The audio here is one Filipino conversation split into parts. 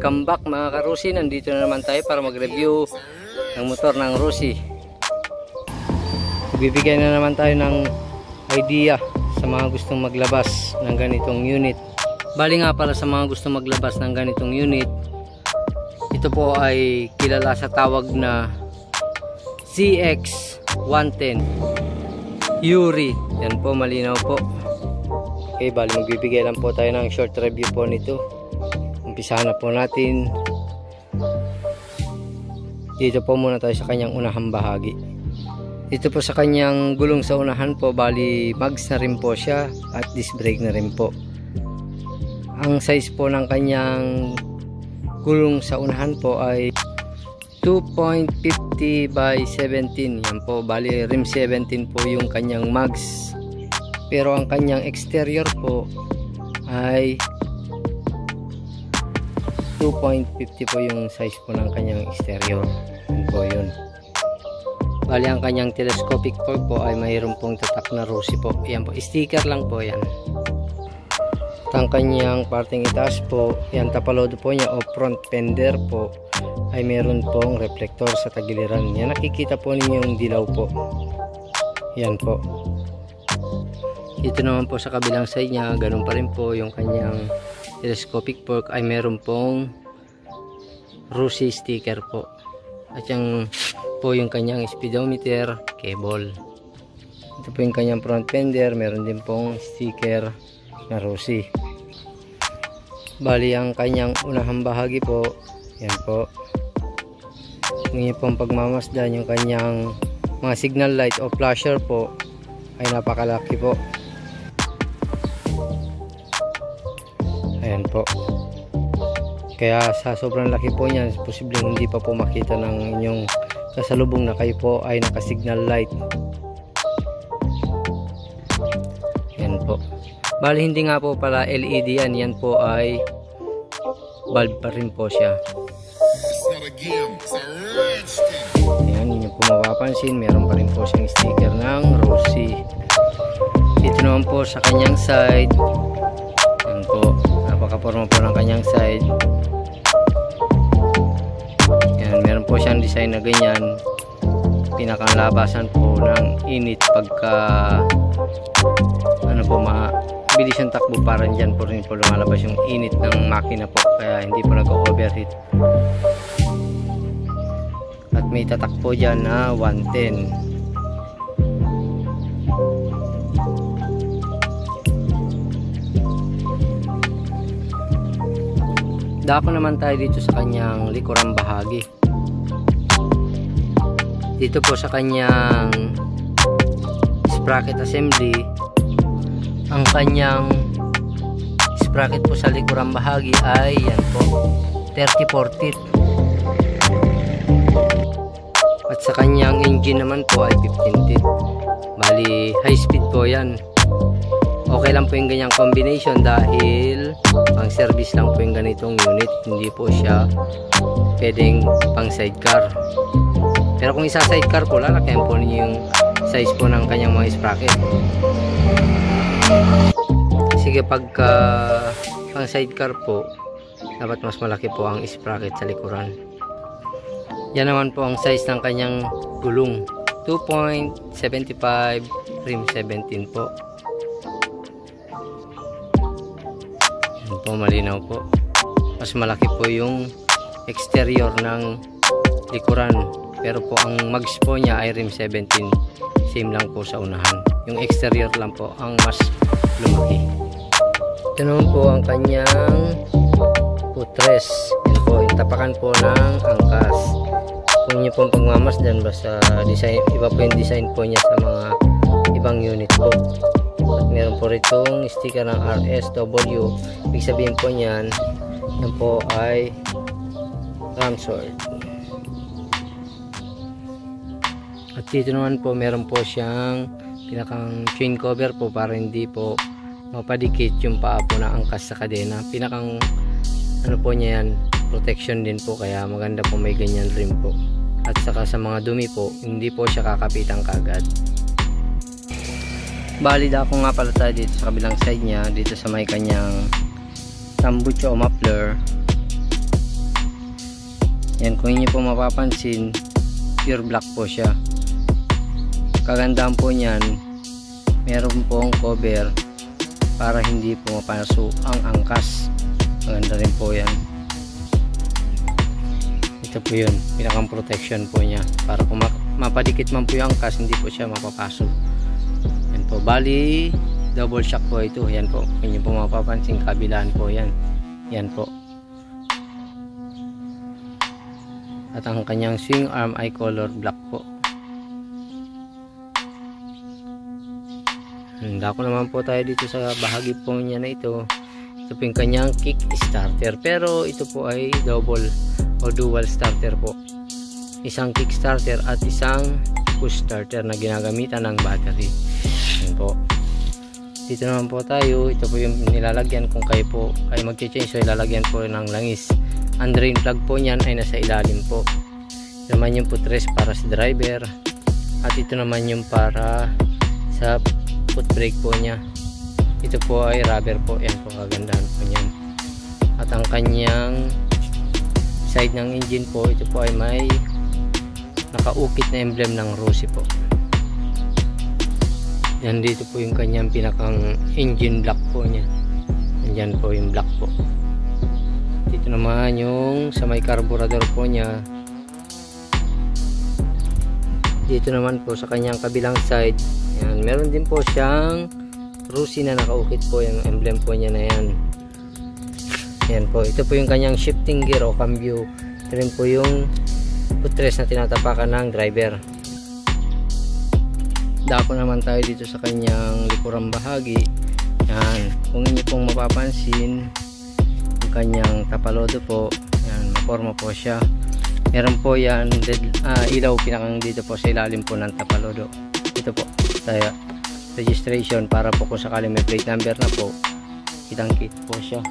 Welcome back mga ka-Rusi. Nandito na naman tayo para mag-review ng motor ng Rusi. Bibigyan na naman tayo ng idea sa mga gustong maglabas ng ganitong unit. Bali nga pala sa mga gustong maglabas ng ganitong unit, ito po ay kilala sa tawag na CX110 Yuri. Yan po, malinaw po. Okay, bali magbibigay lang po tayo ng short review po nito. Umpisahan na po natin. Dito po muna tayo sa kanyang unahang bahagi. Dito po sa kanyang gulong sa unahan po, bali mags na rin po siya at disc brake na rin po. Ang size po ng kanyang gulong sa unahan po ay 2.50 by 17. Yan po, bali rim 17 po yung kanyang mags. Pero ang kanyang exterior po ay 2.50 po yung size po ng kanyang exterior. Yan po yun. Bali ang kanyang telescopic fork po ay mayroon pong tatak na Rusi po. Yan po, sticker lang po yan. At ang kanyang parting itaas po, yan tapalodo po niya o front fender po ay mayroon pong reflector sa tagiliran. Yan, nakikita po ninyo yung dilaw po. Yan po. Dito naman po sa kabilang side niya, ganun pa rin po yung kanyang telescopic fork ay meron pong Rusi sticker po. At yung po yung kanyang speedometer cable. Ito po yung kanyang front fender, meron din pong sticker na Rusi. Bali ang kanyang unahang bahagi po, yan po. Ngayon pong pagmamasdan, yung kanyang mga signal light o flasher po ay napakalaki po. Ayan po. Kaya sa sobrang laki po niyan, posibleng hindi pa po makita ng inyong kasalubong na kayo po ay naka-signal light. Ayan po. Bali hindi nga po pala LED yan. Yan po ay bulb pa rin po siya. Ayan, yun po mapapansin. Meron pa rin po siyang sticker ng Rusi. Dito naman po sa kanyang side. Ayan po. Napaka-forma po ng kanyang side. Yan, meron po siyang design na ganyan. Pinakalabasan po ng init pagka ano po, mabilis yung takbo, parang dyan po rin po lumalabas yung init ng makina po, kaya hindi po nag-overheat. At may tatak po dyan na 110. Dako naman tayo dito sa kanyang likurang bahagi. Dito po sa kanyang sprocket assembly, ang kanyang sprocket po sa likurang bahagi ay yan po 34 teeth. At sa kanyang engine naman po ay 15 teeth. Bali high speed po yan. Okay lang po yung ganyang combination dahil pang service lang po yung ganitong unit, hindi po siya pwedeng pang sidecar. Pero kung isa sidecar po, lalakyan po ninyo yung size po ng kanyang mga sprocket. Sige, pagka pang sidecar po, dapat mas malaki po ang sprocket sa likuran. Yan naman po ang size ng kanyang gulong, 2.75 rim 17 po. Po, malinaw po. Mas malaki po yung exterior ng likuran, pero po ang mags po niya ay rim 17. Same lang po sa unahan. Yung exterior lang po ang mas lumaki. Ito naman po ang kanyang footrest. Yan po, yung tapakan po ng angkas. Kung nyo pong pagmamasdan, basta design, iba po yung design po niya sa mga ibang unit po. At meron po ritong sticker ng RSW. Ibig sabihin po niyan, yan po ay Ramsword. At dito naman po meron po siyang pinakang chain cover po para hindi po mapadikit yung paa po na angkas sa kadena. Pinakang ano po niya yan, protection din po, kaya maganda po may ganyan rim po. At saka sa mga dumi po, hindi po siya kakapitan kagad. Bali dako nga pala tayo dito sa kabilang side niya, dito sa may kanyang tambucho o muffler. Yan, kung inyo po mapapansin, pure black po siya. Kagandahan po niyan, meron pong cover para hindi po mapaso ang angkas. Maganda rin po yan. Ito po yun, pinakang protection po niya para kung mapadikit man po yung angkas, hindi po siya mapapasok. Yan po, bali double shock po ito. Yan po, kung inyo po mapapansin, kabilaan po yan. Yan po. At ang kanyang swing arm ay color black po. Dako naman po tayo dito sa bahagi po niya na ito. Ito po yung kanyang kick starter, pero ito po ay double o dual starter po. Isang kick starter at isang push starter na ginagamitan ng battery. Yan po. Dito naman po tayo, ito po yung nilalagyan kung kayo po ay mag-change, so ilalagyan po ng langis. Ang drain plug po niyan ay nasa ilalim po. Ito naman yung footrest para sa driver, at ito naman yung para sa foot brake po niya. Ito po ay rubber po. Yan po, kagandahan po niyan. At ang kanyang side ng engine po, ito po ay may nakaukit na emblem ng Rossi po. Yan, dito po yung kanyang pinakang engine block po niya. Yan po yung block po. Dito naman yung sa may carburetor po niya. Dito naman po sa kanyang kabilang side, yan, meron din po siyang Rossi na nakaukit po yung emblem po niya na yan. Yan po, ito po yung kanyang shifting gear o cambio. Ito rin po yung footrest na tinatapakan ng driver. Dako naman tayo dito sa kanyang likurang bahagi. Yan, kung inyo pong mapapansin, yung kanyang tapalodo po, yan, maporma po siya. Meron po yan ilaw pinakang dito po sa ilalim po ng tapalodo. Ito po tayo registration para po kung sakaling may plate number na po, kitang kit po siya.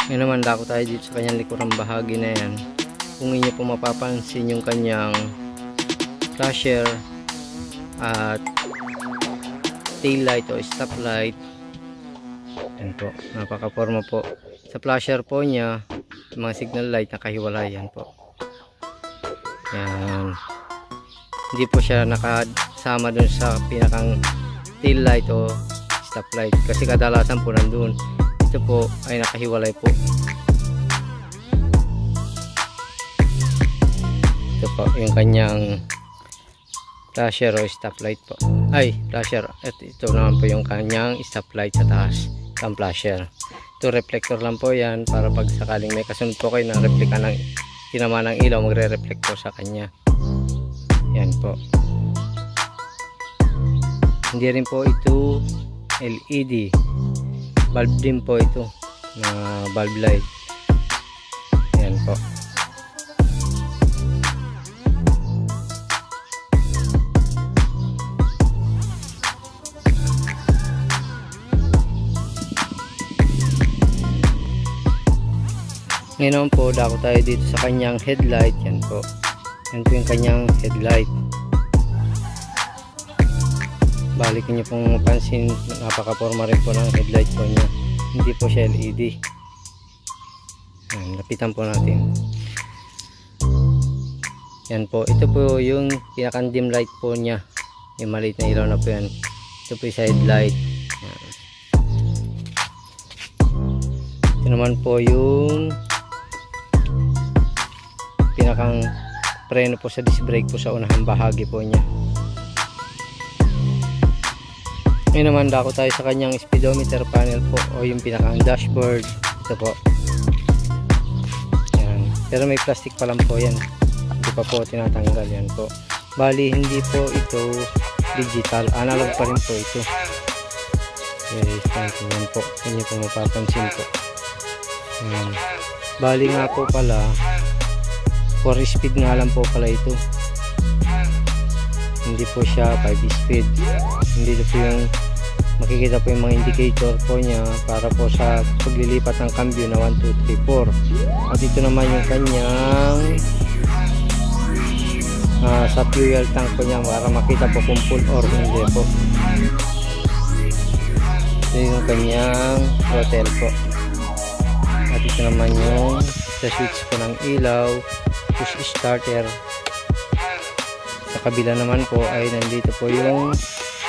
Ngayon naman, dako tayo dito sa kanyang likurang bahagi na yan. Kung inyo po mapapansin yung kanyang flasher at tail light o stop light, yan po, napakaporma po. Sa flasher po niya, mga signal light nakahiwalay. Yan po. Yan. Hindi po siya nakasama dun sa pinakang tail light o stop light, kasi kadalasan po nandun. Ito po ay nakahiwalay po. Ito po yung kanyang flasher o stop light po. Ay, flasher. At ito naman po yung kanyang stop light sa taas. Ang flasher. Ito reflector lang po yan para pag sakaling may kasunod po kayo na replika ng tinama ng ilaw, magre-reflect po sa kanya. Yan po. Hindi rin po ito LED. Bulb din po ito na bulb light. Yan po. Ngayon po, dako tayo dito sa kanyang headlight. Yan po. Yan po yung kanyang headlight. Balik niyo pong pansin, napaka-forma rin po ng headlight po niya. Hindi po siya LED. Yan, lapitan po natin. Yan po. Ito po yung pinakang dim light po niya. Yung maliit na ilaw na po yan. Ito po yung sa headlight. Yan. Ito naman po yung pinakang preno po sa disc brake po sa unahang bahagi po niya. Ngayon naman, dako tayo sa kanyang speedometer panel po o yung pinakang dashboard. Ito po. Yan. Pero may plastic pa lang po yan. Hindi pa po tinatanggal. Yan po. Bali, hindi po ito digital. Analog pa rin po ito. Yan po. Hindi po mapapansin po. Yan. Bali nga po pala, 4 speed nga lang po pala ito. Hindi po siya 5 speed. Hindi po yung makikita po yung mga indicator po niya para po sa paglilipat ng cambio na 1, 2, 3, 4. At ito naman yung kanyang sa fuel tank po niya para makita po kung full or hindi po. Ito yung kanyang throttle po. At ito naman yung sa switch po ng ilaw, push starter. Sa kabila naman po ay nandito po yung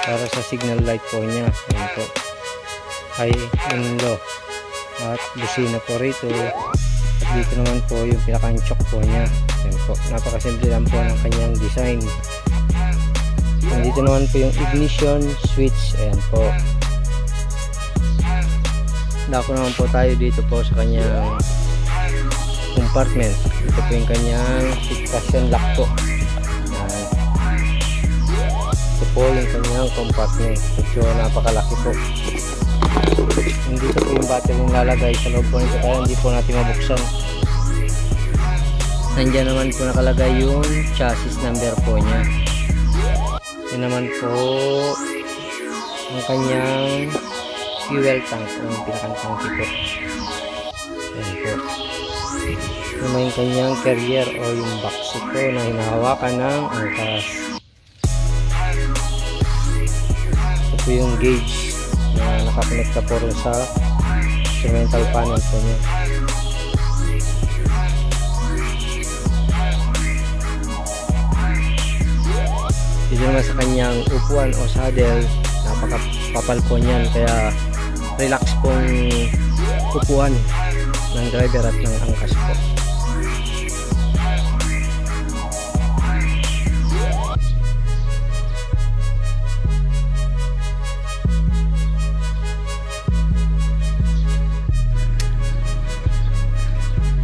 para sa signal light po niya. Ayan po, high and low, at busina po rito. At dito naman po yung pinaka-choke po niya. Ayan po, napakasimple lang po ng kanyang design. Nandito naman po yung ignition switch. Ayan po, dako naman po tayo dito po sa kanyang compartment. Ito po yung kanyang extraction lock po. Ayan. Ito po yung kanyang compartment. Medyo napakalaki po. Dito po yung battery yung lalagay sa loob po nito, kaya hindi po natin mabuksan. Nandiyan naman po nakalagay yung chassis number po niya. Yan naman po ang kanyang fuel tank, ang pinakantangki po. Yan po. Yan yung kanyang carrier o yung backseat po na hinahawakan ng angkas. Ito po yung gauge na nakakonekta po rin sa instrumental panel po niya. Dito naman sa kanyang upuan o saddle, napakapapal po niyan, kaya relax pong upuan ng driver at ng angkas po.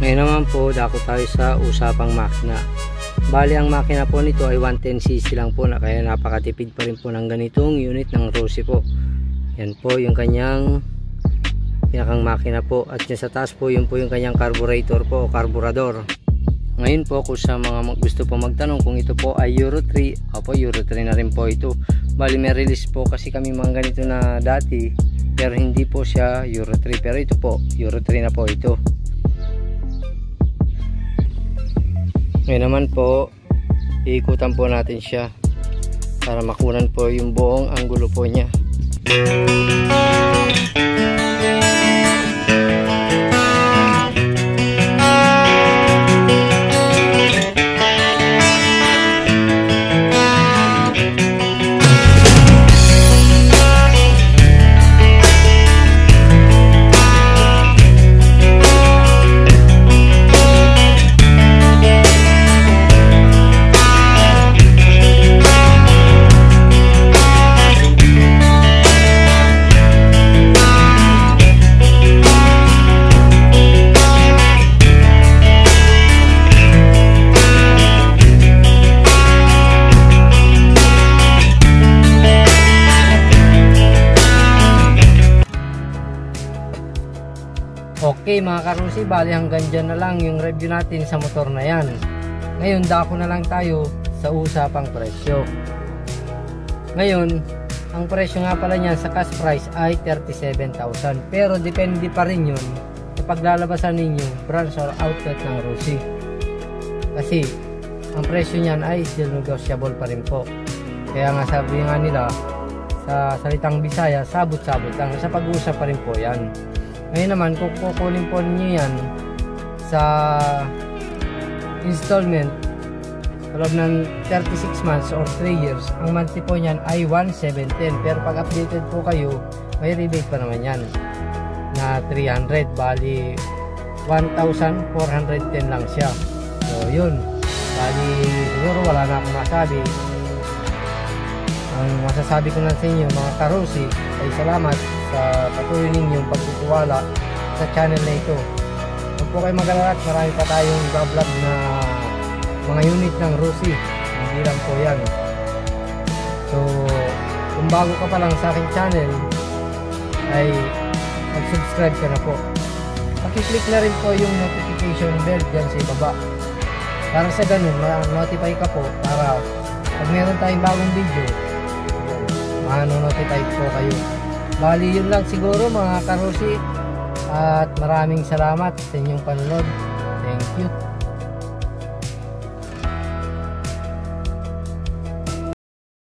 Ngayon naman po, dako tayo sa usapang makina. Bali ang makina po nito ay 110cc lang po, na kaya napakatipid pa rin po ng ganitong unit ng Rossi po. Yan po yung kanyang pinakang makina po, at sa taas po yun po yung kanyang carburetor po o carburador. Ngayon po, kung sa mga gusto po magtanong kung ito po ay Euro 3, opo, Euro 3 na rin po ito. Bali may release po kasi kami mga ganito na dati, pero hindi po siya Euro 3, pero ito po Euro 3 na po ito. Ngayon naman po, iikutan po natin siya para makunan po yung buong anggulo po niya. Okay mga ka-Rossi, bali hanggang dyan na lang yung review natin sa motor na yan. Ngayon dako na lang tayo sa usapang presyo. Ngayon, ang presyo nga pala niyan sa cash price ay 37,000, pero depende pa rin yun sa paglalabasan ninyo branch or outlet ng Rossi. Kasi ang presyo niyan ay still negotiable pa rin po. Kaya nga sabi nga nila sa salitang Bisaya, sabot-sabot lang, sa pag-uusap pa rin po yan. Ngayon naman, kung kukunin po ninyo yan sa installment sa loob ng 36 months or 3 years, ang monthly po niyan ay 1,710. Pero pag updated po kayo, may rebate pa naman yan na 300. Bali 1,410 lang siya. So yun, bali siguro wala na akong masabi. Ang masasabi ko lang sa inyo mga ka-Rossi ay salamat sa patuloy ninyong pagtitiwala sa channel na ito. Huwag po kayo mag-alala at marami pa tayong vlog na mga unit ng Rossi, hindi lang po yan. So kung bago ka pa lang sa aking channel ay mag-subscribe ka na po. Pakiclick na rin po yung notification bell dyan sa ibaba para sa ganun ma-notify ka po, para pag meron tayong bagong video ma-notify po kayo. Bali yun lang siguro mga ka-Rossi, at maraming salamat sa inyong panonood. Thank you.